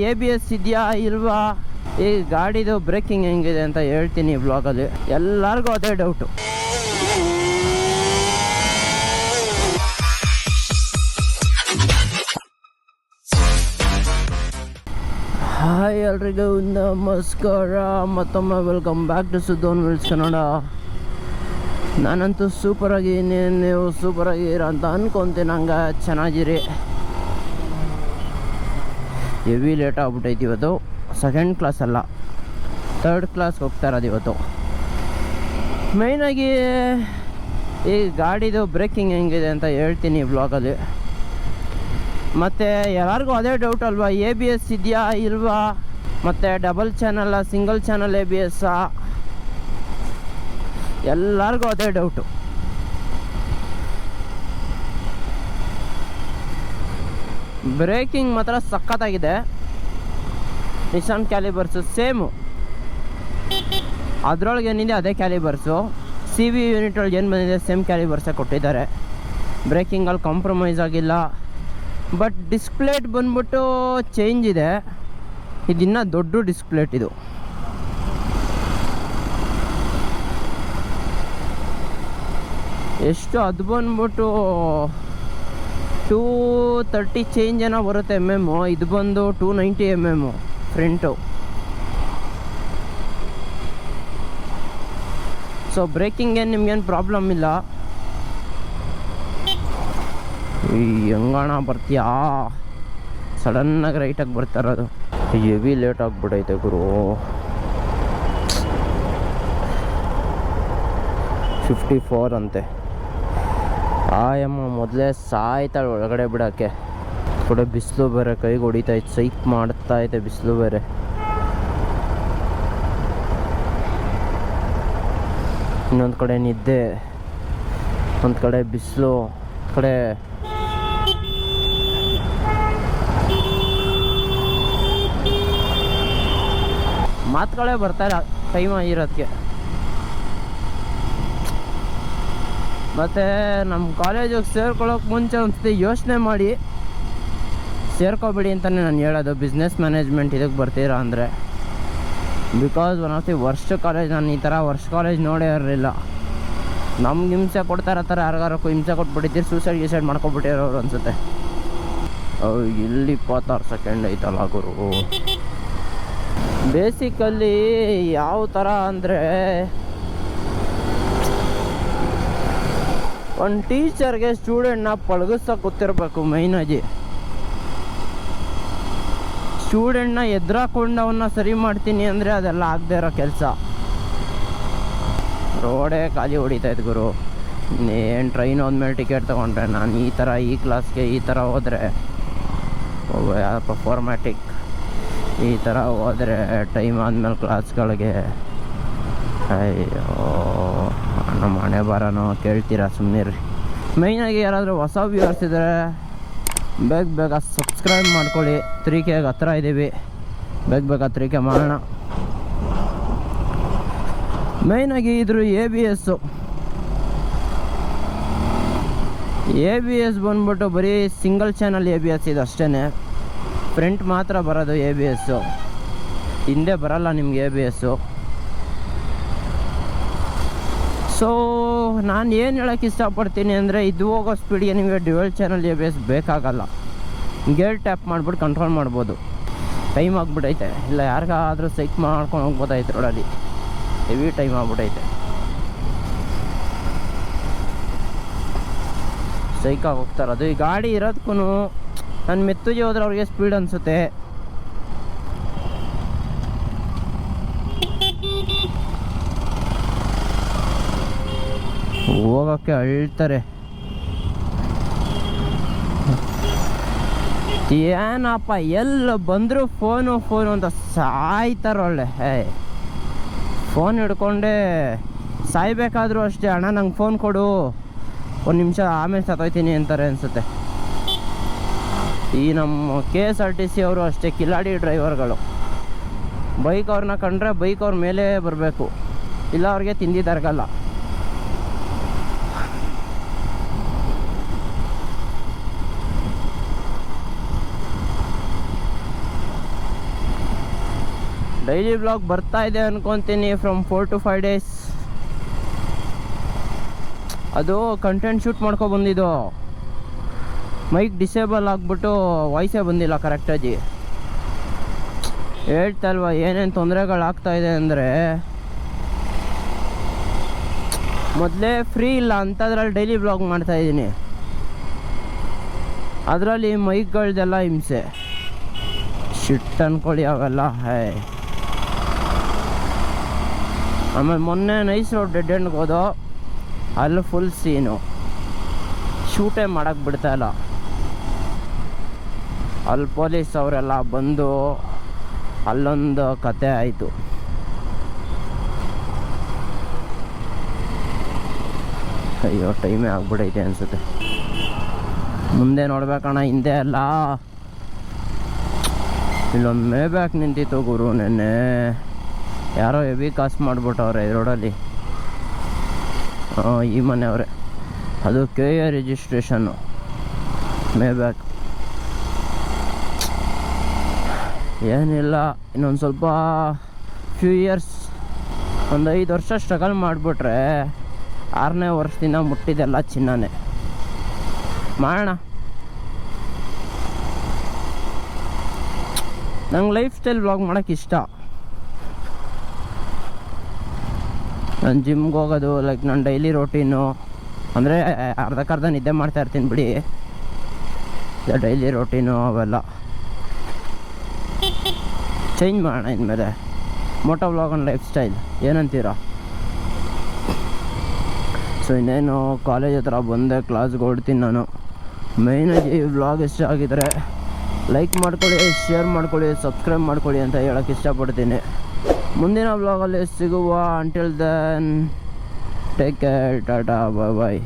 ABS ಇದೆಯಾ ಇಲ್ವಾ, ಈ ಗಾಡಿದು ಬ್ರೇಕಿಂಗ್ ಹೆಂಗಿದೆ ಅಂತ ಹೇಳ್ತೀನಿ ಈ ಬ್ಲಾಗಲ್ಲಿ. ಎಲ್ಲರಿಗೂ ಅದೇ ಡೌಟು. ಹಾಯ್ ಎಲ್ರಿಗೂ ನಮಸ್ಕಾರ, ಮತ್ತೊಮ್ಮೆ ವೆಲ್ಕಮ್ ಬ್ಯಾಕ್ ಟು ಸುದ್ದೋನ್ ವಿಲ್ಸ್ ಕನ್ನಡ. ನಾನಂತೂ ಸೂಪರಾಗಿ, ನೀವು ಸೂಪರಾಗಿರ ಅಂತ ಅನ್ಕೊತೀನಿ. ಹಂಗೆ ಚೆನ್ನಾಗಿರಿ. ಹೆವಿ ಲೇಟ್ ಆಗ್ಬಿಟ್ಟೈತಿ ಇವತ್ತು. ಸೆಕೆಂಡ್ ಕ್ಲಾಸ್ ಅಲ್ಲ, ಥರ್ಡ್ ಕ್ಲಾಸ್ಗೆ ಹೋಗ್ತಾ ಇರೋದು ಇವತ್ತು. ಮೇಯ್ನಾಗಿ ಈ ಗಾಡಿದು ಬ್ರೇಕಿಂಗ್ ಹೆಂಗಿದೆ ಅಂತ ಹೇಳ್ತೀನಿ ಈ ಬ್ಲಾಗಲ್ಲಿ. ಮತ್ತು ಎಲ್ಲರಿಗೂ ಅದೇ ಡೌಟ್ ಅಲ್ವಾ, ABS ಇದೆಯಾ ಇಲ್ವಾ, ಮತ್ತು ಡಬಲ್ ಚಾನಲ್ಲ ಸಿಂಗಲ್ ಚಾನಲ್ ABS, ಎಲ್ಲರಿಗೂ ಅದೇ ಡೌಟು. ಬ್ರೇಕಿಂಗ್ ಮಾತ್ರ ಸಖತ್ತಾಗಿದೆ. ನಿಸಾನ್ ಕ್ಯಾಲಿಬರ್ಸು ಸೇಮು, ಅದರೊಳಗೆ ಏನಿದೆ ಅದೇ ಕ್ಯಾಲಿಬರ್ಸು. CV ಯೂನಿಟ್ ಒಳಗೆ ಏನು ಬಂದಿದೆ ಸೇಮ್ ಕ್ಯಾಲಿಬರ್ಸೇ ಕೊಟ್ಟಿದ್ದಾರೆ. ಬ್ರೇಕಿಂಗಲ್ಲಿ ಕಾಂಪ್ರಮೈಸ್ ಆಗಿಲ್ಲ. ಬಟ್ ಡಿಸ್ಪ್ಲೇಟ್ ಬಂದ್ಬಿಟ್ಟು ಚೇಂಜ್ ಇದೆ. ಇದಿನ್ನೂ ದೊಡ್ಡ ಡಿಸ್ಪ್ಲೇಟ್ ಇದು. ಎಷ್ಟು ಅದು ಬಂದ್ಬಿಟ್ಟು 230 ಚೇಂಜ್ ಏನೋ ಬರುತ್ತೆ MM. ಇದು ಬಂದು 290 MM ಫ್ರಂಟು. ಸೊ ಬ್ರೇಕಿಂಗ್ ಏನು ನಿಮ್ಗೇನು ಪ್ರಾಬ್ಲಮ್ ಇಲ್ಲ. ಹೆಂಗಣ ಬರ್ತೀಯಾ, ಸಡನ್ನಾಗಿ ರೈಟಾಗಿ ಬರ್ತಾರದು. ಹೆವಿ ಲೇಟ್ ಆಗಿಬಿಟ್ಟೈತೆ ಗುರು. 54 ಅಂತೆ. ಆಯಮ್ಮ ಮೊದಲೇ ಸಾಯ್ತಾಳೆ ಒಳಗಡೆ ಬಿಡೋಕ್ಕೆ. ಕೂಡ ಬಿಸಿಲು ಬೇರೆ ಕೈಗೆ ಹೊಡಿತೈತೆ, ಸೈಕ್ ಮಾಡ್ತಾಯಿದೆ ಬಿಸಿಲು ಬೇರೆ. ಇನ್ನೊಂದು ಕಡೆ ನಿದ್ದೆ, ಒಂದು ಕಡೆ ಬಿಸಿಲು, ಕಡೆ ಮಾತುಗಳೇ ಬರ್ತಾಯಿಲ್ಲ ಟೈಮ್ ಆಗಿರೋದಕ್ಕೆ. ಮತ್ತು ನಮ್ಮ ಕಾಲೇಜಿಗೆ ಸೇರ್ಕೊಳ್ಳೋಕೆ ಮುಂಚೆ ಒಂದ್ಸತಿ ಯೋಚನೆ ಮಾಡಿ ಸೇರ್ಕೊಬೇಡಿ ಅಂತಲೇ ನಾನು ಹೇಳೋದು. ಬಿಸ್ನೆಸ್ ಮ್ಯಾನೇಜ್ಮೆಂಟ್ ಇದಕ್ಕೆ ಬರ್ತೀರಾ ಅಂದರೆ, because one of the worst college. ನಾನು ಈ ಥರ ವರ್ಸ್ಟ್ ಕಾಲೇಜ್ ನೋಡೇ ಇರಲಿಲ್ಲ. ನಮ್ಗೆ ಹಿಂಸೆ ಕೊಡ್ತಾರ ಥರ ಯಾರಿಗಾರಕ್ಕೂ ಹಿಂಸೆ ಕೊಟ್ಬಿಟ್ಟಿದ್ದೀರಿ, ಸೂಸೈಡ್ ಮಾಡ್ಕೊಬಿಟ್ಟಿರೋರು ಅನಿಸುತ್ತೆ. ಇಲ್ಲಿ 26 ಸೆಕೆಂಡ್ ಐತಲ್ಲ ಗುರು. ಬೇಸಿಕಲ್ಲಿ ಯಾವ ಥರ ಅಂದರೆ, ಒಂದು ಟೀಚರ್ಗೆ ಸ್ಟೂಡೆಂಟ್ನ ಪಳಗಿಸೋಕೆ ಗೊತ್ತಿರಬೇಕು. ಮೈನಾಗಿ ಸ್ಟೂಡೆಂಟ್ನ ಎದುರಾಕೊಂಡು ಅವನ್ನ ಸರಿ ಮಾಡ್ತೀನಿ ಅಂದರೆ ಅದೆಲ್ಲ ಆಗದೆ ಇರೋ ಕೆಲಸ. ರೋಡೇ ಖಾಲಿ ಹೊಡಿತಾಯಿತ್ತು ಗುರು. ಏನು ಟ್ರೈನ್ ಹೋದ್ಮೇಲೆ ಟಿಕೆಟ್ ತೊಗೊಂಡ್ರೆ ನಾನು ಈ ಕ್ಲಾಸ್ಗೆ ಈ ಥರ ಹೋದರೆ, ಯಾರಪ್ಪ ಫಾರ್ಮ್ಯಾಟಿಕ್ ಈ ಥರ ಹೋದರೆ ಟೈಮ್ ಆದಮೇಲೆ ಕ್ಲಾಸ್ಗಳಿಗೆ, ಅಯ್ಯೋ ನಮ್ಮ ಹಣೆ ಬರೋನೋ ಕೇಳ್ತೀರಾ ಸುಮ್ಮನಿರಿ. ಮೇಯ್ನಾಗಿ ಯಾರಾದರೂ ಹೊಸ ವ್ಯೂವರ್ಸ್ ಇದ್ದರೆ ಬೇಗ ಸಬ್ಸ್ಕ್ರೈಬ್ ಮಾಡ್ಕೊಳ್ಳಿ. 3K ಹತ್ರ ಇದ್ದೀವಿ, ಬೇಗ 3K ಮಾಡೋಣ. ಮೇಯ್ನಾಗಿ ಇದ್ರ ABS ಬಂದ್ಬಿಟ್ಟು ಬರೀ ಸಿಂಗಲ್ ಚಾನಲ್ ABS ಇದು ಅಷ್ಟೇ. ಫ್ರಂಟ್ ಮಾತ್ರ ಬರೋದು ABS, ಹಿಂದೆ ಬರಲ್ಲ ನಿಮ್ಗೆ ABS. ಸೊ ನಾನು ಏನು ಹೇಳೋಕ್ಕೆ ಇಷ್ಟಪಡ್ತೀನಿ ಅಂದರೆ, ಇದು ಹೋಗೋ ಸ್ಪೀಡ್ಗೆ ನಿಮಗೆ ಡ್ಯುಯಲ್ ಚಾನಲ್ ABS ಬೇಕಾಗಲ್ಲ. ಗೇರ್ ಟ್ಯಾಪ್ ಮಾಡಿಬಿಟ್ಟು ಕಂಟ್ರೋಲ್ ಮಾಡ್ಬೋದು. ಟೈಮ್ ಆಗಿಬಿಟ್ಟೈತೆ, ಇಲ್ಲ ಯಾರಿಗಾದ್ರೂ ಸೈಕ್ ಮಾಡ್ಕೊಂಡು ಹೋಗ್ಬೋದಾಯ್ತು ರೋಡಲ್ಲಿ. ಹೆವಿ ಟೈಮ್ ಆಗ್ಬಿಟ್ಟೈತೆ, ಸೈಕಾಗಿ ಹೋಗ್ತಾರದು. ಈ ಗಾಡಿ ಇರೋದಕ್ಕೂ ನಾನು ಮೆತ್ತುಗೆ ಹೋದ್ರೆ ಅವ್ರಿಗೆ ಸ್ಪೀಡ್ ಅನಿಸುತ್ತೆ. ಹೋಗೋಕ್ಕೆ ಅಳ್ತಾರೆ. ಏನಪ್ಪ ಎಲ್ಲ ಬಂದರೂ ಫೋನು ಅಂತ ಸಾಯ್ತಾರೆ. ಒಳ್ಳೆ ಫೋನ್ ಹಿಡ್ಕೊಂಡೆ ಸಾಯ್ಬೇಕಾದ್ರೂ ಅಷ್ಟೇ. ಅಣ್ಣ ನಂಗೆ ಫೋನ್ ಕೊಡು, 1 ನಿಮಿಷ ಆಮೇಲೆ ಸತ್ತೋಯ್ತೀನಿ ಅಂತಾರೆ ಅನಿಸುತ್ತೆ. ಈ ನಮ್ಮ KSRTC ಅವರು ಅಷ್ಟೇ ಕಿಲಾಡಿ ಡ್ರೈವರ್ಗಳು. ಬೈಕ್ ಅವ್ರನ್ನ ಕಂಡ್ರೆ ಬೈಕ್ ಅವ್ರ ಮೇಲೆ ಬರಬೇಕು, ಇಲ್ಲ ಅವ್ರಿಗೆ ತಿಂದಿದ್ದಾರಗಲ್ಲ. ಡೈಲಿ ವ್ಲಾಗ್ ಬರ್ತಾ ಇದೆ ಅನ್ಕೊತೀನಿ ಫ್ರಮ್ 4 to 5 days. ಅದು ಕಂಟೆಂಟ್ ಶೂಟ್ ಮಾಡ್ಕೊ ಬಂದಿದ್ದು, ಮೈಕ್ ಡಿಸೇಬಲ್ ಆಗಿಬಿಟ್ಟು ವಾಯ್ಸೇ ಬಂದಿಲ್ಲ ಕರೆಕ್ಟಾಗಿ. ಹೇಳ್ತಲ್ವ ಏನೇನು ತೊಂದರೆಗಳಾಗ್ತಾಯಿದೆ ಅಂದರೆ, ಮೊದಲೇ ಫ್ರೀ ಇಲ್ಲ ಅಂಥದ್ರಲ್ಲಿ ಡೈಲಿ ವ್ಲಾಗ್ ಮಾಡ್ತಾಯಿದ್ದೀನಿ, ಅದರಲ್ಲಿ ಮೈಕ್ಗಳ್ದೆಲ್ಲ ಹಿಂಸೆ ಶಿಟ್ ಅಂದ್ಕೊಳ್ಳಿ ಅವೆಲ್ಲ. ಆಮೇಲೆ ಮೊನ್ನೆ ನೈಸ್ ರೋಡ್ ಡೆಡ್ ಎಂಡ್ಗೆ ಹೋದೋ, ಅಲ್ಲಿ ಫುಲ್ ಸೀನು, ಶೂಟೇ ಮಾಡೋಕ್ಕೆ ಬಿಡ್ತಾಯಿಲ್ಲ. ಅಲ್ಲಿ ಪೊಲೀಸ್ ಅವರೆಲ್ಲ ಬಂದು ಅಲ್ಲೊಂದು ಕತೆ ಆಯಿತು. ಅಯ್ಯೋ ಟೈಮೇ ಆಗ್ಬಿಡೈತೆ ಅನಿಸುತ್ತೆ. ಮುಂದೆ ನೋಡ್ಬೇಕಣ್ಣ, ಹಿಂದೆ ಅಲ್ಲ. ಇಲ್ಲೊಂದು ಮೇ ಬ್ಯಾಕ್ ನಿಂತಿತ್ತು ಗುರು, ನೆನ್ನೆ ಯಾರೋ ಹೆವಿ ಕಾಸು ಮಾಡಿಬಿಟ್ಟವ್ರೆ ಈ ರೋಡಲ್ಲಿ. ಈ ಮನೆಯವರೇ, ಅದು KA ರಿಜಿಸ್ಟ್ರೇಷನ್ನು ಮೇ ಬ್ಯಾಕ್. ಏನಿಲ್ಲ, ಇನ್ನೊಂದು ಸ್ವಲ್ಪ ಫ್ಯೂ ಇಯರ್ಸ್, ಒಂದು 5 ವರ್ಷ ಸ್ಟ್ರಗಲ್ ಮಾಡಿಬಿಟ್ರೆ 6ನೇ ವರ್ಷದಿಂದ ಮುಟ್ಟಿದೆಲ್ಲ ಚಿನ್ನನೇ. ಮಾಡೋಣ. ನಂಗೆ ಲೈಫ್ ಸ್ಟೈಲ್ ವ್ಲಾಗ್ ಮಾಡೋಕ್ಕೆ ಇಷ್ಟ. ನಾನು ಜಿಮ್ಗೆ ಹೋಗೋದು, ಲೈಕ್ ನನ್ನ ಡೈಲಿ ರೋಟೀನು, ಅಂದರೆ ಅರ್ಧಕ್ಕರ್ಧ ನಿದ್ದೆ ಮಾಡ್ತಾಯಿರ್ತೀನಿ ಬಿಡಿ, ಡೈಲಿ ರೋಟೀನು ಅವೆಲ್ಲ ಚೇಂಜ್ ಮಾಡೋಣ ಇನ್ಮೇಲೆ. Moto vlog on lifestyle ಏನಂತೀರಾ? ಸೊ ಇನ್ನೇನು ಕಾಲೇಜ್ ಹತ್ರ ಬಂದೆ, ಕ್ಲಾಸ್ಗೆ ಹೊಡ್ತೀನಿ ನಾನು. ಮೇಯ್ನಾಗಿ ವ್ಲಾಗ್ ಇಷ್ಟ ಆಗಿದ್ರೆ ಲೈಕ್ ಮಾಡ್ಕೊಳ್ಳಿ, ಶೇರ್ ಮಾಡ್ಕೊಳ್ಳಿ, ಸಬ್ಸ್ಕ್ರೈಬ್ ಮಾಡ್ಕೊಳ್ಳಿ ಅಂತ ಹೇಳೋಕ್ಕೆ ಇಷ್ಟಪಡ್ತೀನಿ. ಮುಂದಿನ ವ್ಲಾಗಲ್ಲಿ ಸಿಗುವ. Until then take care, tata, bye ಬಾಯ್.